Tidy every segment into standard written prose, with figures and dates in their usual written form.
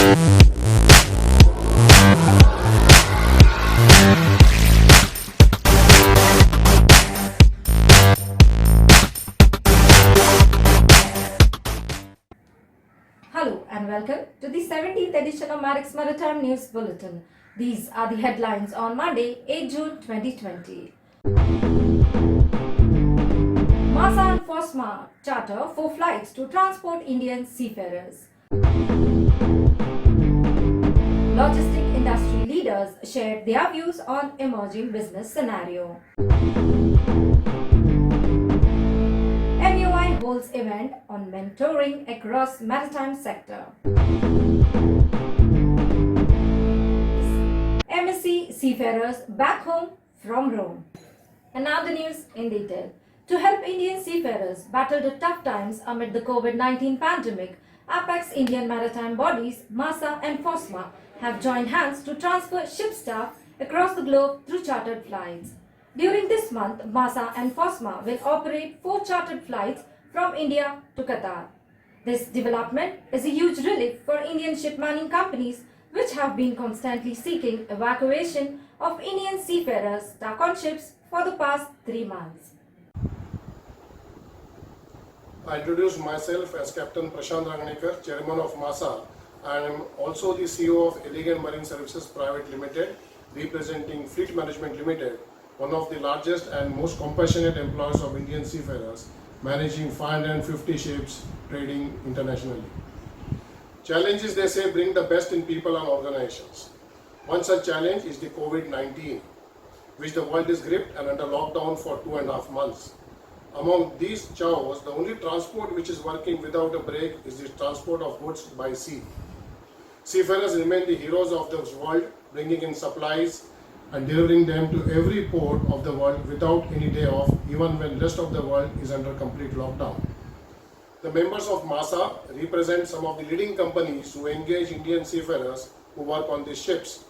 Hello and welcome to the 17th edition of Marex Maritime News Bulletin. These are the headlines on Monday, 8 June 2020. MASA and FOSMA charter 4 flights to transport Indian seafarers. Logistic industry leaders shared their views on emerging business scenario. MUI holds event on mentoring across maritime sector. MSc seafarers back home from Rome. And now the news in detail. To help Indian seafarers battle the tough times amid the COVID-19 pandemic, Apex Indian maritime bodies MASA and FOSMA have joined hands to transfer ship staff across the globe through chartered flights. During this month, MASA and FOSMA will operate 4 chartered flights from India to Qatar. This development is a huge relief for Indian shipmanning companies which have been constantly seeking evacuation of Indian seafarers stuck on ships for the past 3 months. I introduce myself as Captain Prashant Ranganekar, Chairman of MASA, and I am also the CEO of Elegant Marine Services Private Limited, representing Fleet Management Limited, one of the largest and most compassionate employers of Indian seafarers, managing 550 ships trading internationally. Challenges, they say, bring the best in people and organizations. One such challenge is the COVID-19, which the world is gripped and under lockdown for 2.5 months. Among these chaos, the only transport which is working without a break is the transport of goods by sea. Seafarers remain the heroes of the world, bringing in supplies and delivering them to every port of the world without any day off, even when the rest of the world is under complete lockdown. The members of MASA represent some of the leading companies who engage Indian seafarers who work on these ships.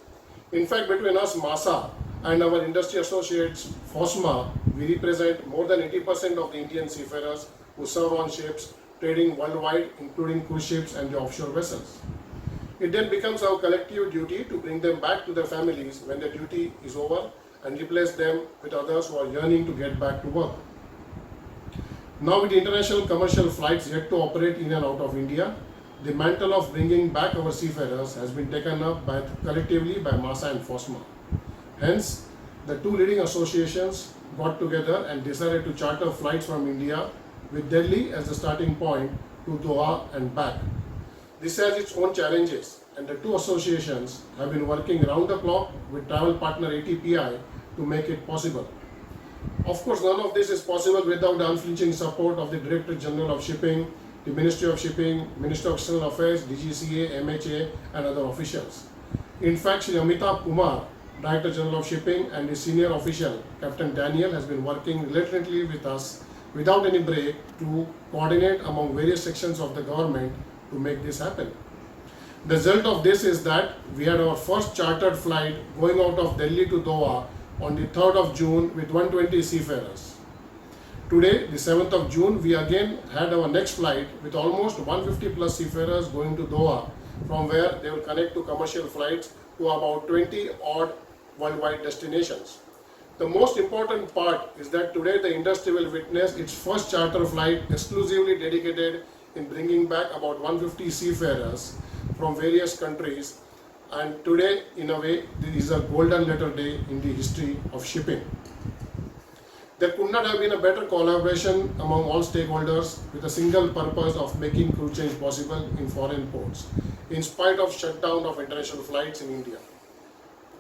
In fact, between us, MASA, and our industry associates, FOSMA, we represent more than 80% of the Indian seafarers who serve on ships trading worldwide, including cruise ships and the offshore vessels. It then becomes our collective duty to bring them back to their families when their duty is over and replace them with others who are yearning to get back to work. Now, with international commercial flights yet to operate in and out of India, the mantle of bringing back our seafarers has been taken up collectively by MASA and FOSMA. Hence, the two leading associations got together and decided to charter flights from India with Delhi as the starting point to Doha and back. This has its own challenges, and the two associations have been working round the clock with travel partner ATPI to make it possible. Of course, none of this is possible without the unflinching support of the Director General of Shipping, the Ministry of Shipping, Ministry of External Affairs, DGCA, MHA, and other officials. In fact, Shri Amitabh Kumar, Director General of Shipping, and the senior official, Captain Daniel, has been working relentlessly with us without any break to coordinate among various sections of the government to make this happen. The result of this is that we had our first chartered flight going out of Delhi to Doha on the 3rd of June with 120 seafarers. Today, the 7th of June, we again had our next flight with almost 150 plus seafarers going to Doha, from where they will connect to commercial flights to about 20 odd worldwide destinations. The most important part is that today the industry will witness its first charter flight exclusively dedicated in bringing back about 150 seafarers from various countries, and today, in a way, this is a golden letter day in the history of shipping. There could not have been a better collaboration among all stakeholders with a single purpose of making crew change possible in foreign ports, in spite of shutdown of international flights in India.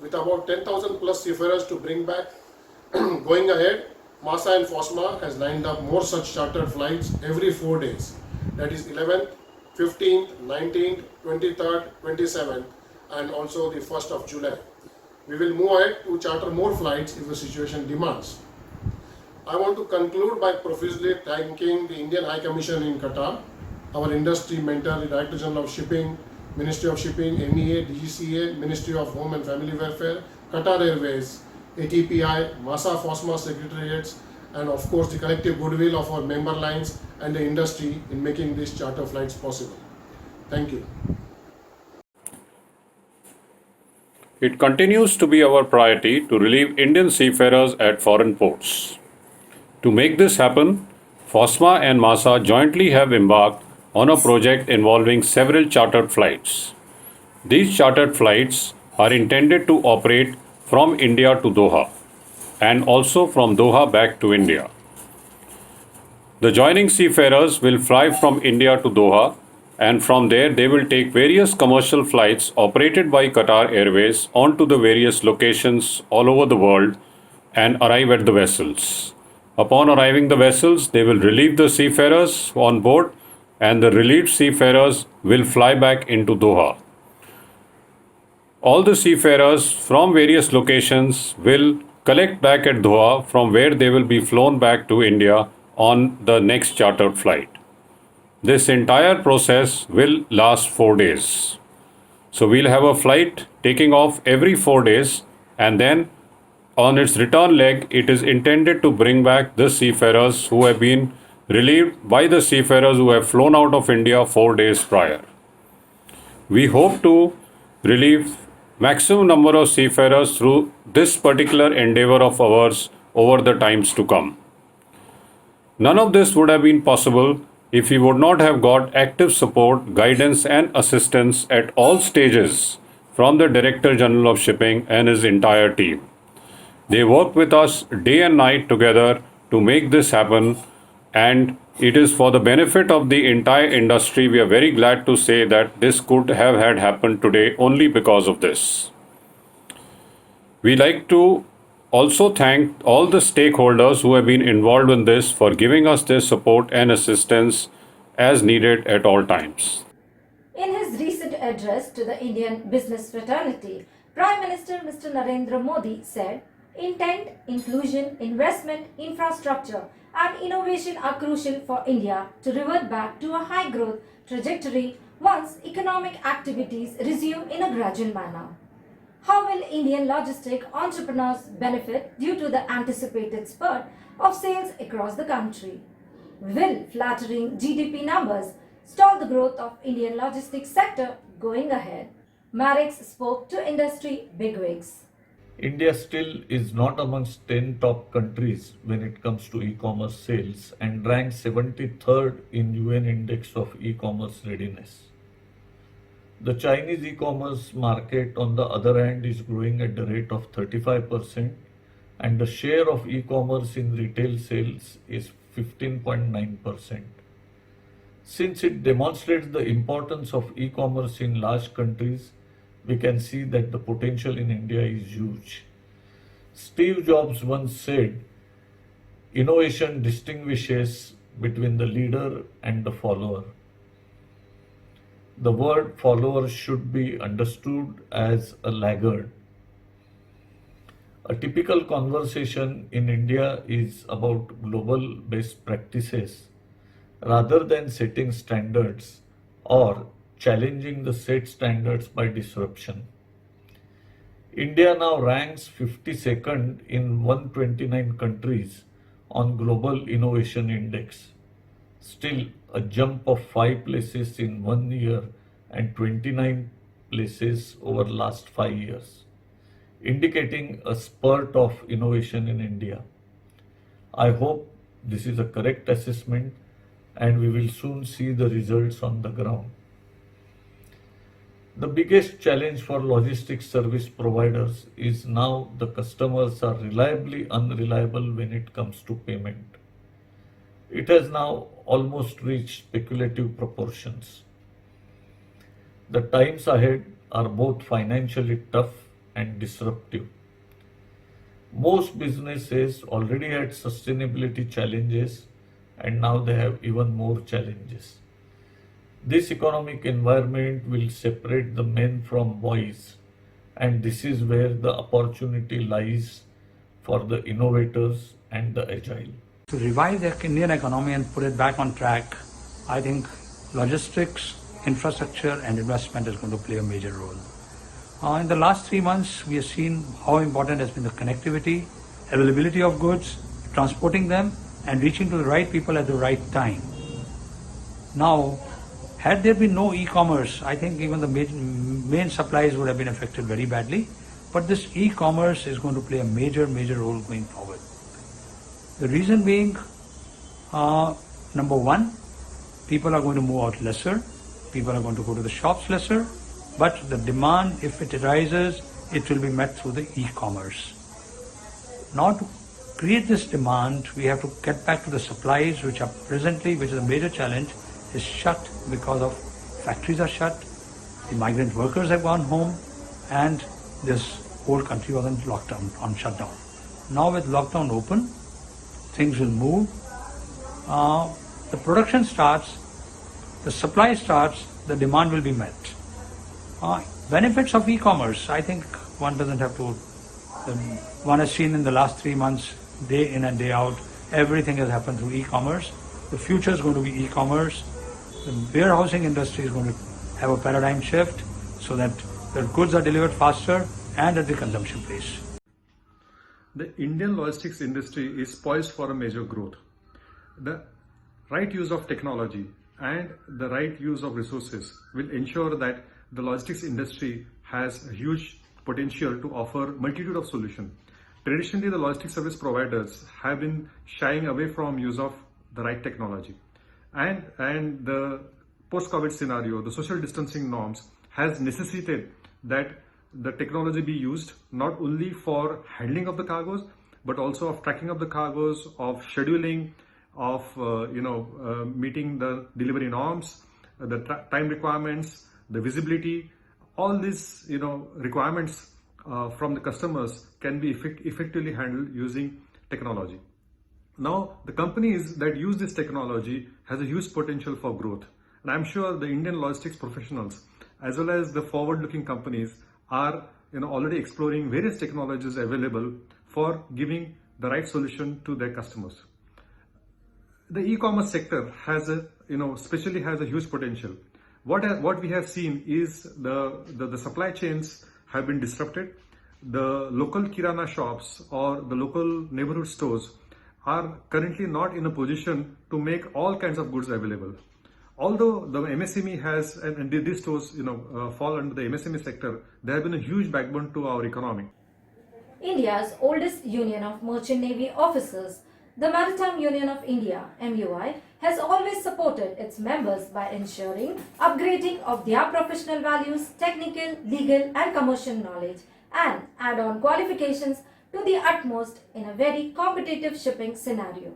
With about 10,000 plus seafarers to bring back, going ahead, MASA and FOSMA has lined up more such chartered flights every 4 days. That is 11th, 15th, 19th, 23rd, 27th, and also the 1st of July. We will move ahead to charter more flights if the situation demands. I want to conclude by profusely thanking the Indian High Commission in Qatar, our industry mentor, the Director General of Shipping, Ministry of Shipping, MEA, DGCA, Ministry of Home and Family Welfare, Qatar Airways, ATPI, MASA FOSMA Secretariats, and of course the collective goodwill of our member lines and the industry in making these charter flights possible. Thank you. It continues to be our priority to relieve Indian seafarers at foreign ports. To make this happen, FOSMA and MASA jointly have embarked on a project involving several chartered flights. These chartered flights are intended to operate from India to Doha and also from Doha back to India. The joining seafarers will fly from India to Doha, and from there they will take various commercial flights operated by Qatar Airways onto the various locations all over the world and arrive at the vessels. Upon arriving the vessels, they will relieve the seafarers on board, and the relieved seafarers will fly back into Doha. All the seafarers from various locations will collect back at Doha, from where they will be flown back to India on the next chartered flight. This entire process will last 4 days. So we'll have a flight taking off every 4 days, and then on its return leg, it is intended to bring back the seafarers who have been relieved by the seafarers who have flown out of India 4 days prior. We hope to relieve maximum number of seafarers through this particular endeavor of ours over the times to come. None of this would have been possible if we would not have got active support, guidance and assistance at all stages from the Director General of Shipping and his entire team. They work with us day and night together to make this happen, and it is for the benefit of the entire industry. We are very glad to say that this could have had happened today only because of this. We like to also thank all the stakeholders who have been involved in this for giving us their support and assistance as needed at all times. In his recent address to the Indian business fraternity, Prime Minister Mr. Narendra Modi said, "Intent, inclusion, investment, infrastructure and innovation are crucial for India to revert back to a high growth trajectory once economic activities resume in a gradual manner." How will Indian logistic entrepreneurs benefit due to the anticipated spurt of sales across the country? Will flattering GDP numbers stall the growth of Indian logistics sector going ahead? Marex spoke to industry bigwigs. India still is not amongst 10 top countries when it comes to e-commerce sales and ranks 73rd in UN Index of E-commerce Readiness. The Chinese e-commerce market, on the other hand, is growing at the rate of 35%, and the share of e-commerce in retail sales is 15.9%. Since it demonstrates the importance of e-commerce in large countries, we can see that the potential in India is huge. Steve Jobs once said, "Innovation distinguishes between the leader and the follower." The word follower should be understood as a laggard. A typical conversation in India is about global best practices rather than setting standards or challenging the set standards by disruption. India now ranks 52nd in 129 countries on Global Innovation Index. Still a jump of 5 places in 1 year and 29 places over last 5 years, indicating a spurt of innovation in India. I hope this is a correct assessment and we will soon see the results on the ground. The biggest challenge for logistics service providers is now the customers are reliably unreliable when it comes to payment. It has now almost reached speculative proportions. The times ahead are both financially tough and disruptive. Most businesses already had sustainability challenges, and now they have even more challenges. This economic environment will separate the men from boys, and this is where the opportunity lies for the innovators and the agile. To revive the Indian economy and put it back on track, I think logistics, infrastructure and investment is going to play a major role. In the last 3 months, we have seen how important has been the connectivity, availability of goods, transporting them and reaching to the right people at the right time. Now, had there been no e-commerce, I think even the main supplies would have been affected very badly. but this e-commerce is going to play a major role going forward. The reason being, number one, people are going to move out lesser, people are going to go to the shops lesser, but the demand, if it arises, it will be met through the e-commerce. Now to create this demand, we have to get back to the supplies which are presently, which is a major challenge, is shut because of factories are shut, the migrant workers have gone home, and this whole country was on lockdown, on shutdown. Now with lockdown open, things will move. The production starts, the supply starts, the demand will be met. Benefits of e-commerce, I think one doesn't have to, one has seen in the last 3 months, day in and day out, everything has happened through e-commerce. The future is going to be e-commerce. The warehousing industry is going to have a paradigm shift so that the goods are delivered faster and at the consumption place. The Indian logistics industry is poised for a major growth. The right use of technology and the right use of resources will ensure that the logistics industry has a huge potential to offer multitude of solutions. Traditionally, the logistics service providers have been shying away from use of the right technology. And the post-COVID scenario, the social distancing norms has necessitated that the technology be used not only for handling of the cargoes, but also of tracking of the cargoes, of scheduling, of meeting the delivery norms, the time requirements, the visibility. All these requirements from the customers can be effectively handled using technology. Now, the companies that use this technology has a huge potential for growth. And I'm sure the Indian logistics professionals, as well as the forward-looking companies, are already exploring various technologies available for giving the right solution to their customers. The e-commerce sector especially has a huge potential. What we have seen is the supply chains have been disrupted. The local kirana shops or the local neighborhood stores are currently not in a position to make all kinds of goods available. Although the MSME has, and these stores fall under the MSME sector, they have been a huge backbone to our economy. India's oldest union of Merchant Navy officers, the Maritime Union of India, MUI, has always supported its members by ensuring upgrading of their professional values, technical, legal and commercial knowledge and add-on qualifications to the utmost in a very competitive shipping scenario.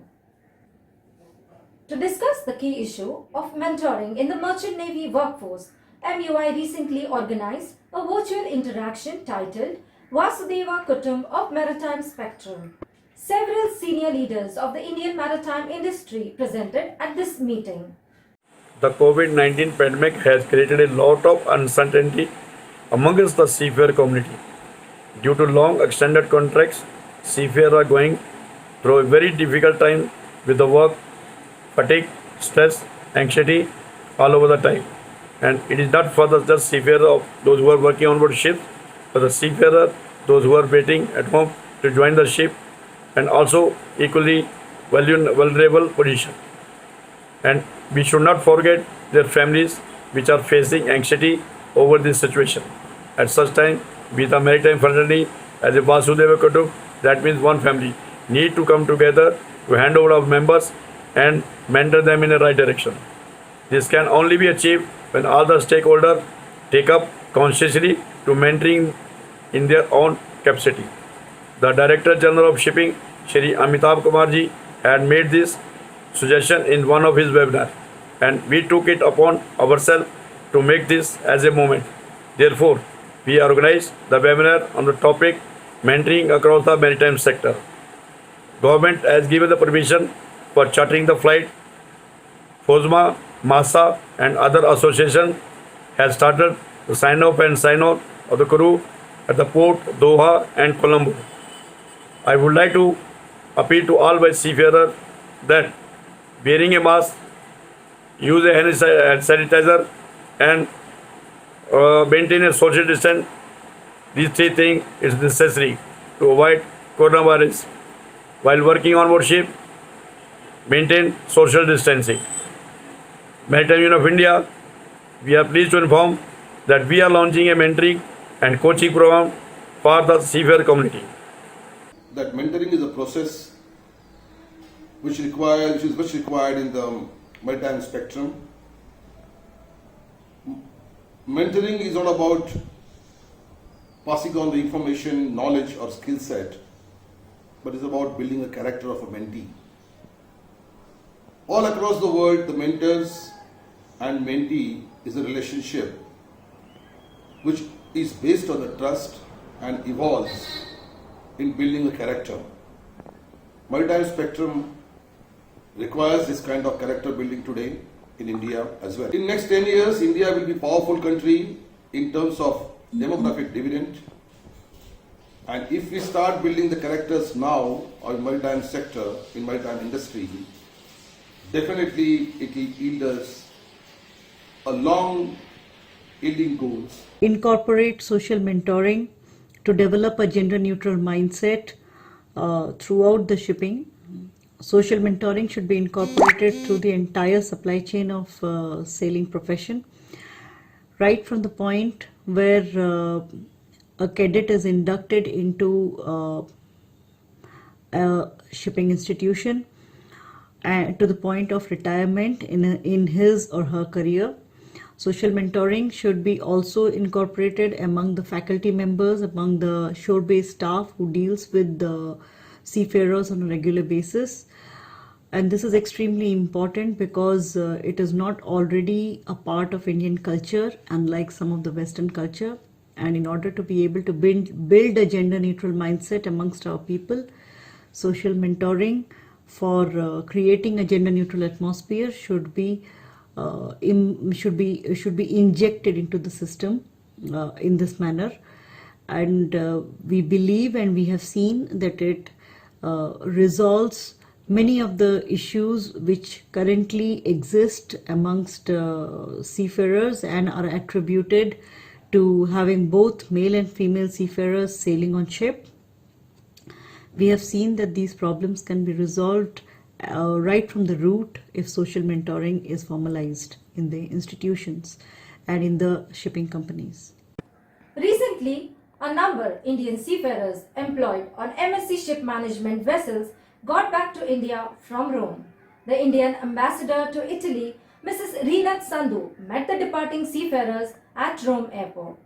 To discuss the key issue of mentoring in the Merchant Navy workforce, MUI recently organized a virtual interaction titled Vasudeva Kutum of Maritime Spectrum. Several senior leaders of the Indian maritime industry presented at this meeting. The COVID-19 pandemic has created a lot of uncertainty amongst the seafarer community. Due to long extended contracts, seafarers are going through a very difficult time with the work, fatigue, stress, anxiety all over the time. And it is not for just seafarer of those who are working on board ships, but the seafarer, those who are waiting at home to join the ship, and also equally vulnerable position. And we should not forget their families which are facing anxiety over this situation. At such time, we the Maritime Fraternity as a Vasudeva Kutum, that means one family, need to come together to hand over our members and mentor them in the right direction. This can only be achieved when all the stakeholders take up consciously to mentoring in their own capacity. The Director General of Shipping, Shri Amitabh Kumar ji, had made this suggestion in one of his webinars, and we took it upon ourselves to make this as a movement. Therefore, we organized the webinar on the topic mentoring across the maritime sector. Government has given the permission for chartering the flight. FOSMA, MASSA and other associations have started the sign-off and sign-on of the crew at the port, Doha and Colombo. I would like to appeal to all my seafarers that wearing a mask, use a hand sanitizer and maintain a social distance. These three things is necessary to avoid coronavirus. While working on board ship, maintain social distancing. Maritime Union of India, we are pleased to inform that we are launching a mentoring and coaching program for the seafarer community. That mentoring is a process which is much required in the maritime spectrum. Mentoring is not about passing on the information, knowledge or skill set, but it's about building a character of a mentee. All across the world, the mentors and mentee is a relationship which is based on the trust and evolves in building a character. Maritime spectrum requires this kind of character building today in India as well. In next 10 years, India will be a powerful country in terms of demographic dividend. And if we start building the characters now on maritime sector, in maritime industry, definitely it will yield us a long yielding goals. Incorporate social mentoring to develop a gender neutral mindset throughout the shipping. Social mentoring should be incorporated through the entire supply chain of sailing profession, right from the point where a cadet is inducted into a shipping institution and to the point of retirement in his or her career. Social mentoring should be also incorporated among the faculty members, among the shore-based staff who deals with the seafarers on a regular basis. And this is extremely important because it is not already a part of Indian culture, unlike some of the Western culture. And in order to be able to build a gender neutral mindset amongst our people, social mentoring for creating a gender neutral atmosphere should be injected into the system in this manner. And we believe and we have seen that it resolves many of the issues which currently exist amongst seafarers and are attributed to having both male and female seafarers sailing on ship. We have seen that these problems can be resolved right from the root if social mentoring is formalized in the institutions and in the shipping companies. Recently, a number Indian seafarers employed on MSC ship management vessels got back to India from Rome. The Indian ambassador to Italy, Mrs. Rinat Sandhu, met the departing seafarers at Rome airport.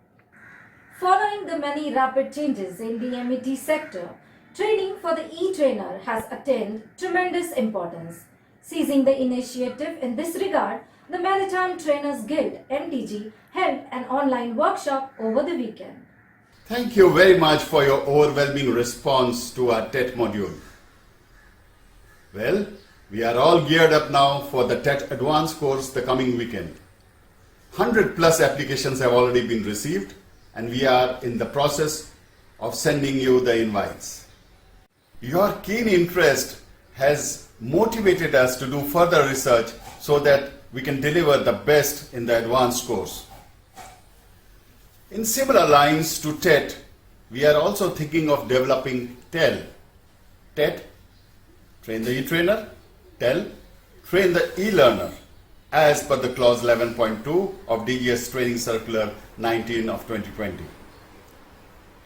Following the many rapid changes in the MET sector, training for the e-trainer has attained tremendous importance. Seizing the initiative in this regard, the Maritime Trainers Guild (MTG) held an online workshop over the weekend. Thank you very much for your overwhelming response to our TET module. Well, we are all geared up now for the TET Advanced course the coming weekend. 100 plus applications have already been received and we are in the process of sending you the invites. Your keen interest has motivated us to do further research so that we can deliver the best in the advanced course. In similar lines to TET, we are also thinking of developing TEL. TET, train the e-trainer, TEL, train the e-learner, as per the clause 11.2 of DGS Training Circular 19 of 2020.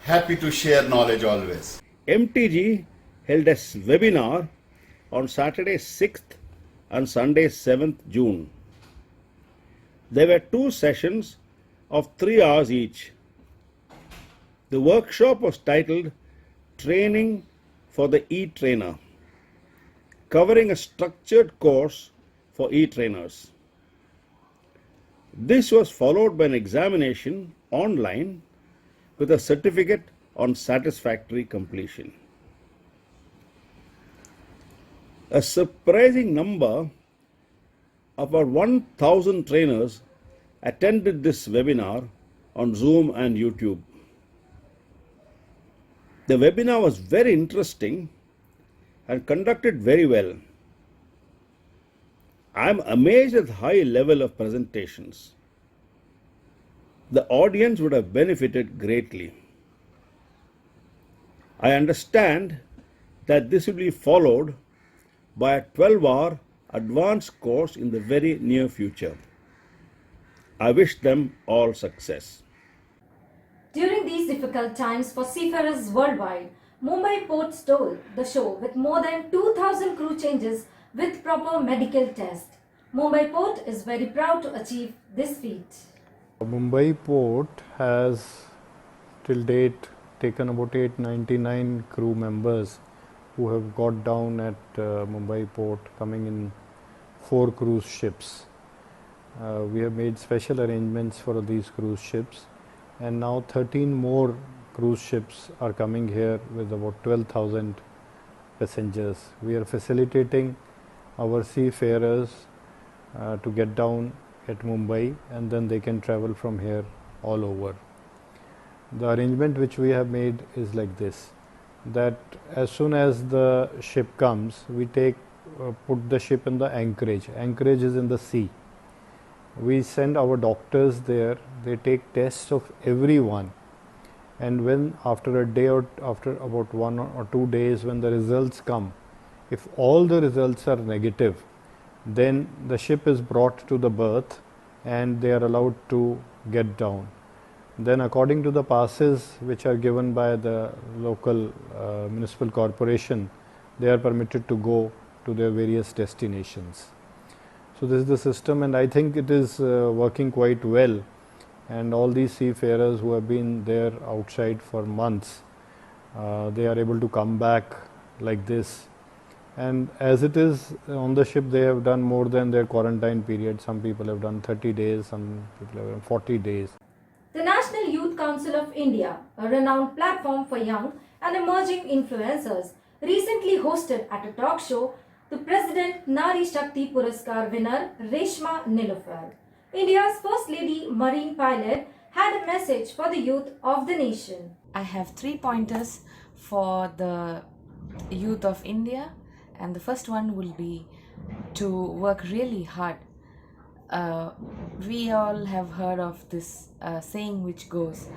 Happy to share knowledge always. MTG held a webinar on Saturday 6th and Sunday 7th June. There were 2 sessions of 3 hours each. The workshop was titled Training for the E-Trainer, covering a structured course for e-trainers. This was followed by an examination online with a certificate on satisfactory completion. A surprising number, about 1,000 trainers, attended this webinar on Zoom and YouTube. The webinar was very interesting and conducted very well. I am amazed at the high level of presentations. The audience would have benefited greatly. I understand that this will be followed by a 12-hour advanced course in the very near future. I wish them all success. During During these difficult times for seafarers worldwide, Mumbai Port stole the show with more than 2,000 crew changes with proper medical tests. Mumbai Port is very proud to achieve this feat. Mumbai Port has till date taken about 899 crew members who have got down at Mumbai Port, coming in 4 cruise ships. We have made special arrangements for these cruise ships, and now 13 more cruise ships are coming here with about 12,000 passengers. We are facilitating our seafarers to get down at Mumbai, and then they can travel from here all over. The arrangement which we have made is like this, that as soon as the ship comes, we put the ship in the anchorage. Anchorage is in the sea. We send our doctors there, they take tests of everyone, and when after a day or after about 1 or 2 days, when the results come, if all the results are negative, then the ship is brought to the berth and they are allowed to get down. Then according to the passes which are given by the local municipal corporation, they are permitted to go to their various destinations. So this is the system, and I think it is working quite well, and all these seafarers who have been there outside for months, they are able to come back like this. And as it is on the ship, they have done more than their quarantine period. Some people have done 30 days, some people have done 40 days. The National Youth Council of India, a renowned platform for young and emerging influencers, recently hosted at a talk show the President Nari Shakti Puraskar winner Reshma Nilufar. India's First Lady Marine pilot had a message for the youth of the nation. I have 3 pointers for the youth of India, and the first one will be to work really hard. We all have heard of this saying which goes,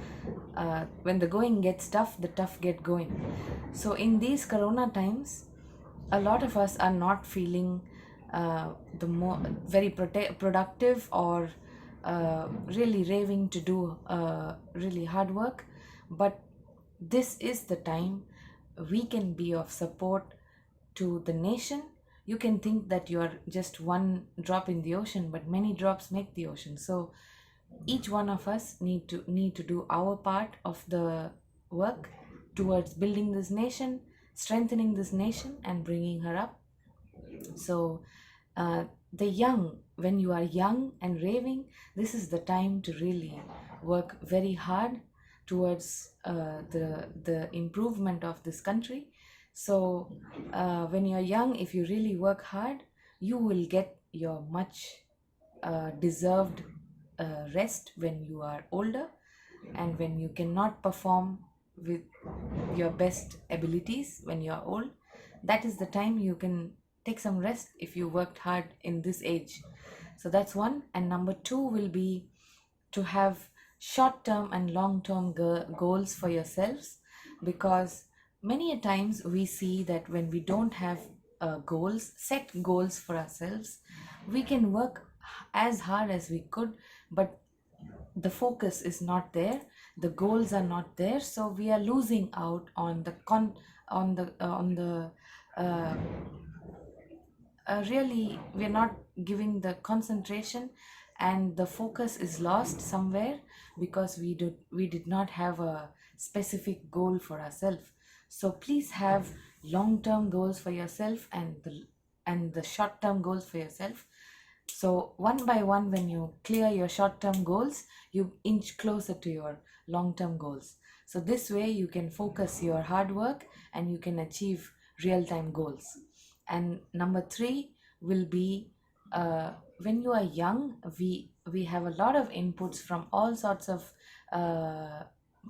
when the going gets tough, the tough get going. So in these corona times, a lot of us are not feeling very productive or really raving to do really hard work, but this is the time we can be of support to the nation. You can think that you are just one drop in the ocean, but many drops make the ocean. So each one of us need to do our part of the work towards building this nation, strengthening this nation, and bringing her up. So the young, when you are young and raving, this is the time to really work very hard towards the improvement of this country. So when you're young, if you really work hard, you will get your much deserved rest when you are older, and when you cannot perform with your best abilities when you are old, that is the time you can take some rest if you worked hard in this age. So that's one. And number 2 will be to have short-term and long-term goals for yourselves, because many a times we see that when we don't have set goals for ourselves, we can work as hard as we could, but the focus is not there, the goals are not there, so we are losing out on really we're not giving the concentration, and the focus is lost somewhere because we did not have a specific goal for ourselves. So please have long-term goals for yourself and the short-term goals for yourself. So one by one, when you clear your short-term goals, you inch closer to your long-term goals. So this way you can focus your hard work and you can achieve real-time goals. And number 3 will be when you are young, we have a lot of inputs from all sorts of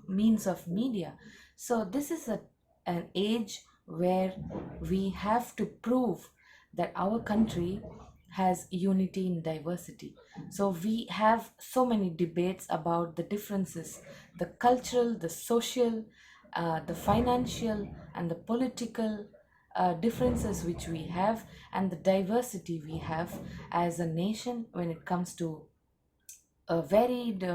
means of media. So this is an age where we have to prove that our country has unity in diversity. So we have so many debates about the differences, the cultural, the social, the financial, and the political differences which we have, and the diversity we have as a nation when it comes to varied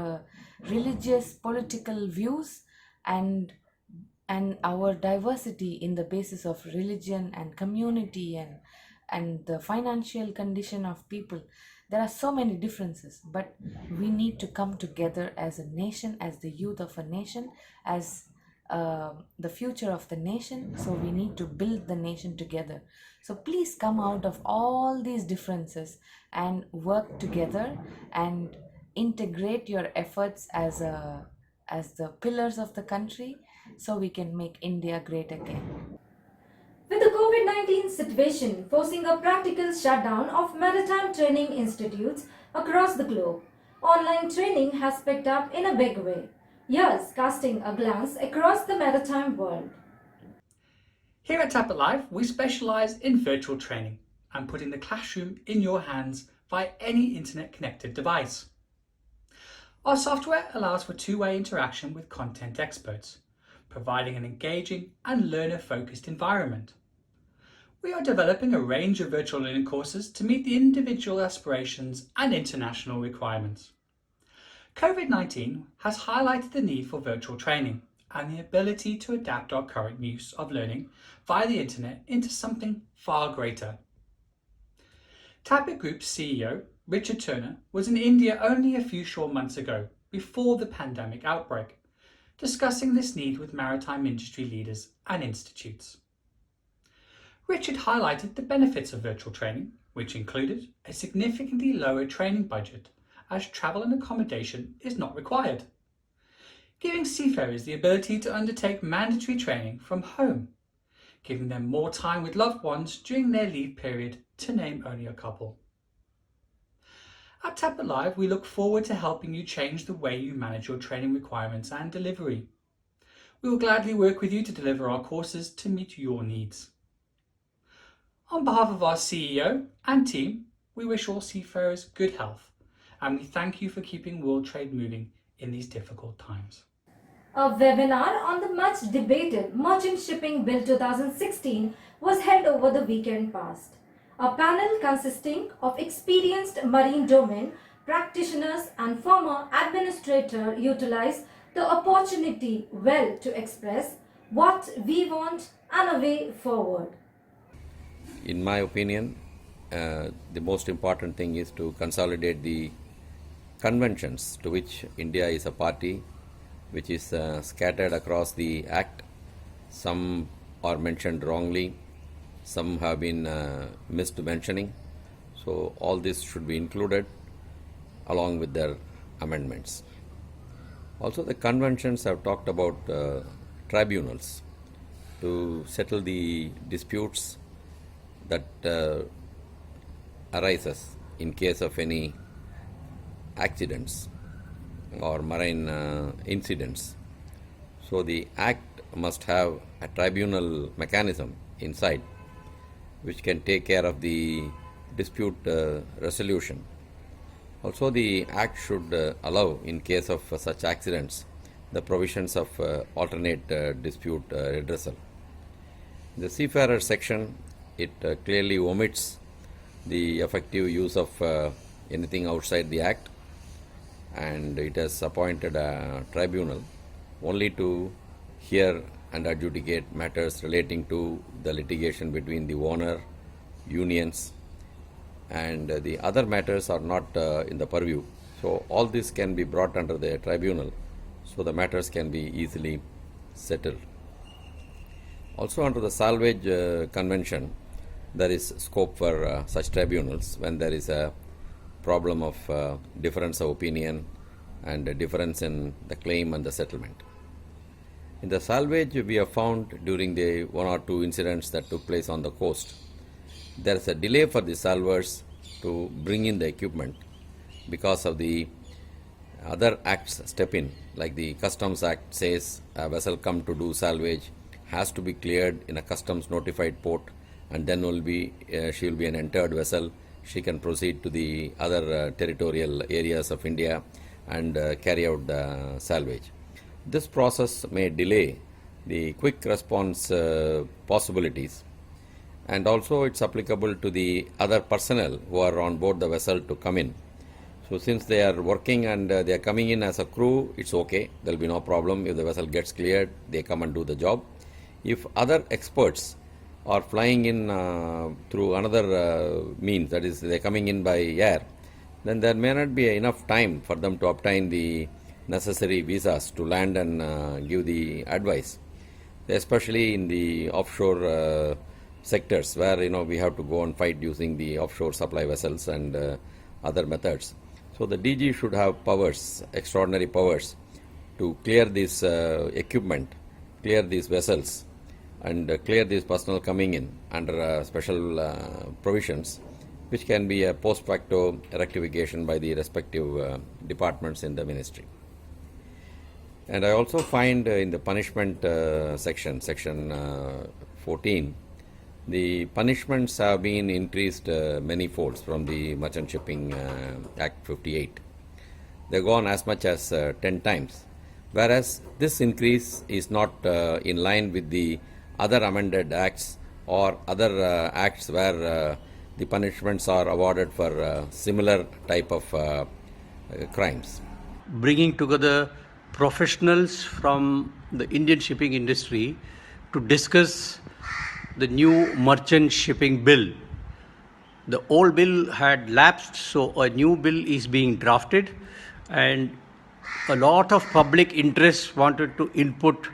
religious, political views. and our diversity in the basis of religion and community and the financial condition of people. There are so many differences, but we need to come together as a nation, as the youth of a nation, as the future of the nation. So we need to build the nation together. So please come out of all these differences and work together and integrate your efforts as the pillars of the country, so we can make India great again. With the COVID-19 situation forcing a practical shutdown of maritime training institutes across the globe, online training has picked up in a big way. Here's casting a glance across the maritime world. Here at Tap It Live, we specialise in virtual training and putting the classroom in your hands via any internet-connected device. Our software allows for two-way interaction with content experts, providing an engaging and learner-focused environment. We are developing a range of virtual learning courses to meet the individual aspirations and international requirements. COVID-19 has highlighted the need for virtual training and the ability to adapt our current use of learning via the internet into something far greater. Tapit Group's CEO, Richard Turner, was in India only a few short months ago, before the pandemic outbreak, discussing this need with maritime industry leaders and institutes. Richard highlighted the benefits of virtual training, which included a significantly lower training budget as travel and accommodation is not required, giving seafarers the ability to undertake mandatory training from home, giving them more time with loved ones during their leave period, to name only a couple. At Tap It Live, we look forward to helping you change the way you manage your training requirements and delivery. We will gladly work with you to deliver our courses to meet your needs. On behalf of our CEO and team, we wish all seafarers good health, and we thank you for keeping world trade moving in these difficult times. A webinar on the much debated Merchant Shipping Bill 2016 was held over the weekend past. A panel consisting of experienced marine domain practitioners and former administrator utilized the opportunity well to express what we want and a way forward. In my opinion, the most important thing is to consolidate the conventions to which India is a party, which is scattered across the Act. Some are mentioned wrongly, some have been missed mentioning. So all this should be included along with their amendments. Also, the conventions have talked about tribunals to settle the disputes that arises in case of any accidents or marine incidents. So the Act must have a tribunal mechanism inside which can take care of the dispute resolution. Also, the Act should allow, in case of such accidents, the provisions of alternate dispute redressal. The Seafarer section, it clearly omits the effective use of anything outside the Act, and it has appointed a tribunal only to hear and adjudicate matters relating to the litigation between the owner, unions, and the other matters are not in the purview. So all this can be brought under the tribunal, so the matters can be easily settled. Also, under the Salvage Convention, there is scope for such tribunals when there is a problem of difference of opinion and a difference in the claim and the settlement. In the salvage, we have found during the one or two incidents that took place on the coast, there is a delay for the salvers to bring in the equipment because of the other acts step in, like the Customs Act says a vessel come to do salvage has to be cleared in a customs notified port, and then she will be an entered vessel. She can proceed to the other territorial areas of India and carry out the salvage. This process may delay the quick response possibilities, and also it's applicable to the other personnel who are on board the vessel to come in. So since they are working and they are coming in as a crew, it's okay. There will be no problem. If the vessel gets cleared, they come and do the job. If other experts are flying in through another means, that is, they are coming in by air, then there may not be enough time for them to obtain the necessary visas to land and give the advice, especially in the offshore sectors where we have to go and fight using the offshore supply vessels and other methods. So the DG should have powers, extraordinary powers, to clear this equipment, clear these vessels, and clear this personnel coming in under special provisions, which can be a post facto rectification by the respective departments in the ministry. And I also find in the punishment section 14, the punishments have been increased many folds from the Merchant Shipping Act 58. They've gone as much as 10 times, whereas this increase is not in line with the other amended acts or other acts where the punishments are awarded for similar type of crimes. Bringing together professionals from the Indian shipping industry to discuss the new merchant shipping bill. The old bill had lapsed, so a new bill is being drafted, and a lot of public interest wanted to input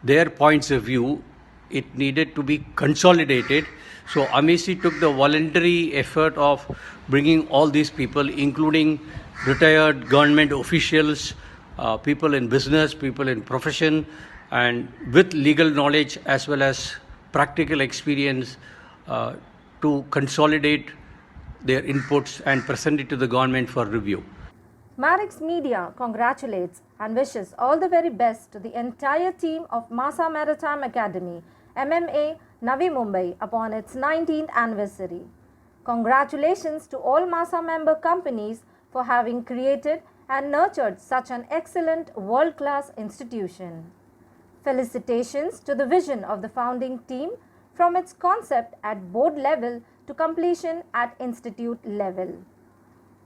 their points of view. It needed to be consolidated. So Amesi took the voluntary effort of bringing all these people, including retired government officials, people in business, people in profession, and with legal knowledge as well as practical experience to consolidate their inputs and present it to the government for review. Marex Media congratulates and wishes all the very best to the entire team of MASA Maritime Academy, MMA, Navi Mumbai, upon its 19th anniversary. Congratulations to all MASA member companies for having created and nurtured such an excellent world-class institution. Felicitations to the vision of the founding team from its concept at board level to completion at institute level.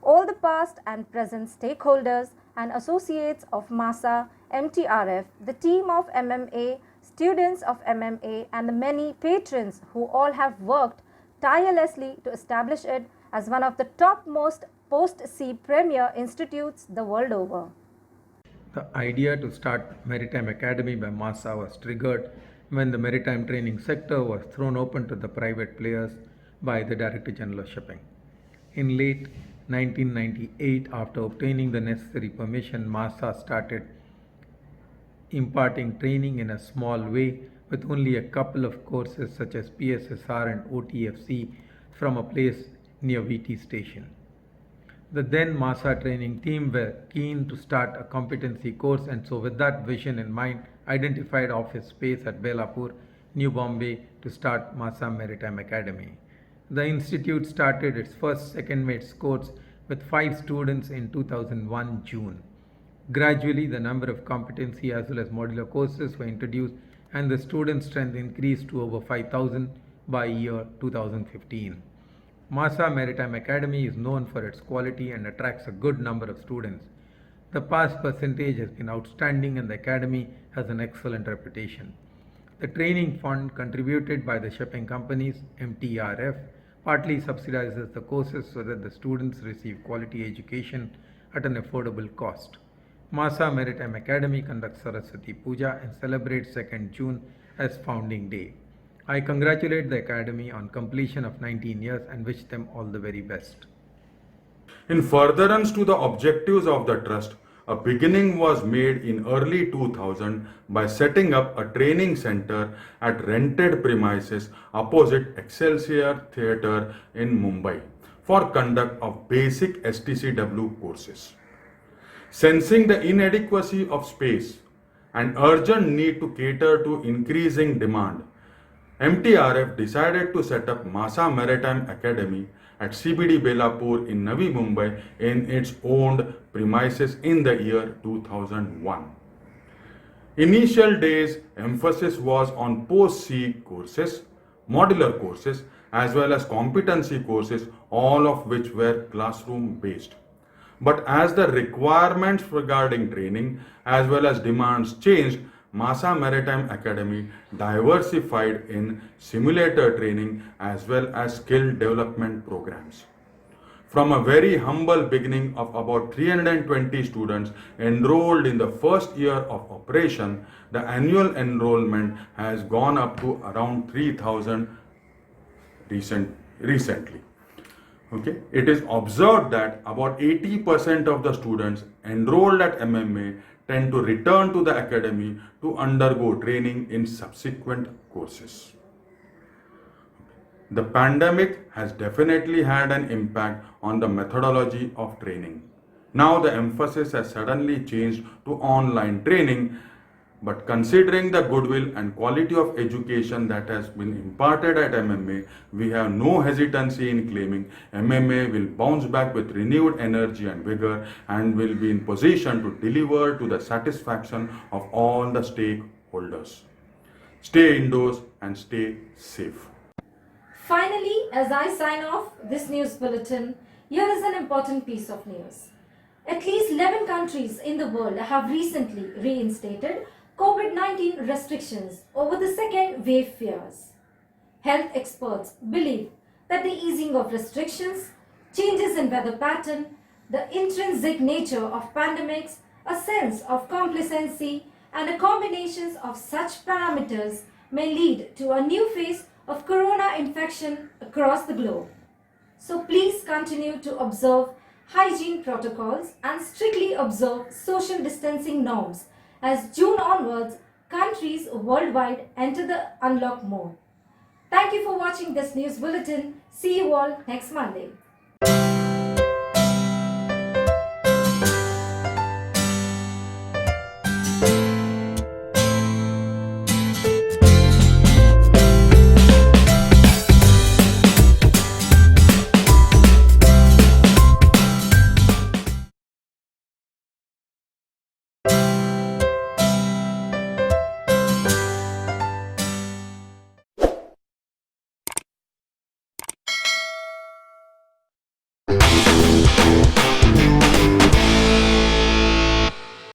All the past and present stakeholders and associates of MASA, MTRF, the team of MMA, students of MMA, and the many patrons who all have worked tirelessly to establish it as one of the topmost post-sea premier institutes the world over. The idea to start Maritime Academy by MASA was triggered when the maritime training sector was thrown open to the private players by the Director General of Shipping. In late 1998, after obtaining the necessary permission, MASA started imparting training in a small way with only a couple of courses such as PSSR and OTFC from a place near VT station. The then MASA training team were keen to start a competency course, and so with that vision in mind, identified office space at Belapur, New Bombay to start MASA Maritime Academy. The institute started its first second mates course with 5 students in 2001 June. Gradually, the number of competency as well as modular courses were introduced, and the student strength increased to over 5,000 by year 2015. MASA Maritime Academy is known for its quality and attracts a good number of students. The pass percentage has been outstanding and the academy has an excellent reputation. The training fund contributed by the shipping companies, MTRF, partly subsidizes the courses so that the students receive quality education at an affordable cost. MASA Maritime Academy conducts Saraswati Puja and celebrates 2nd June as founding day. I congratulate the Academy on completion of 19 years and wish them all the very best. In furtherance to the objectives of the Trust, a beginning was made in early 2000 by setting up a training center at rented premises opposite Excelsior Theatre in Mumbai for conduct of basic STCW courses. Sensing the inadequacy of space and urgent need to cater to increasing demand, MTRF decided to set up MASA Maritime Academy at CBD Belapur in Navi Mumbai in its owned premises in the year 2001. Initial days emphasis was on post-sea courses, modular courses, as well as competency courses, all of which were classroom based. But as the requirements regarding training as well as demands changed, MASA Maritime Academy diversified in simulator training as well as skill development programs. From a very humble beginning of about 320 students enrolled in the first year of operation, the annual enrollment has gone up to around 3,000 recently. Okay. It is observed that about 80% of the students enrolled at MMA tend to return to the academy to undergo training in subsequent courses. The pandemic has definitely had an impact on the methodology of training. Now the emphasis has suddenly changed to online training, but considering the goodwill and quality of education that has been imparted at MMA, we have no hesitancy in claiming MMA will bounce back with renewed energy and vigor and will be in position to deliver to the satisfaction of all the stakeholders. Stay indoors and stay safe. Finally, as I sign off this news bulletin, here is an important piece of news. At least 11 countries in the world have recently reinstated COVID-19 restrictions over the second wave fears. Health experts believe that the easing of restrictions, changes in weather pattern, the intrinsic nature of pandemics, a sense of complacency, and a combination of such parameters may lead to a new phase of corona infection across the globe. So please continue to observe hygiene protocols and strictly observe social distancing norms as June onwards, countries worldwide enter the unlock mode. Thank you for watching this news bulletin. See you all next Monday.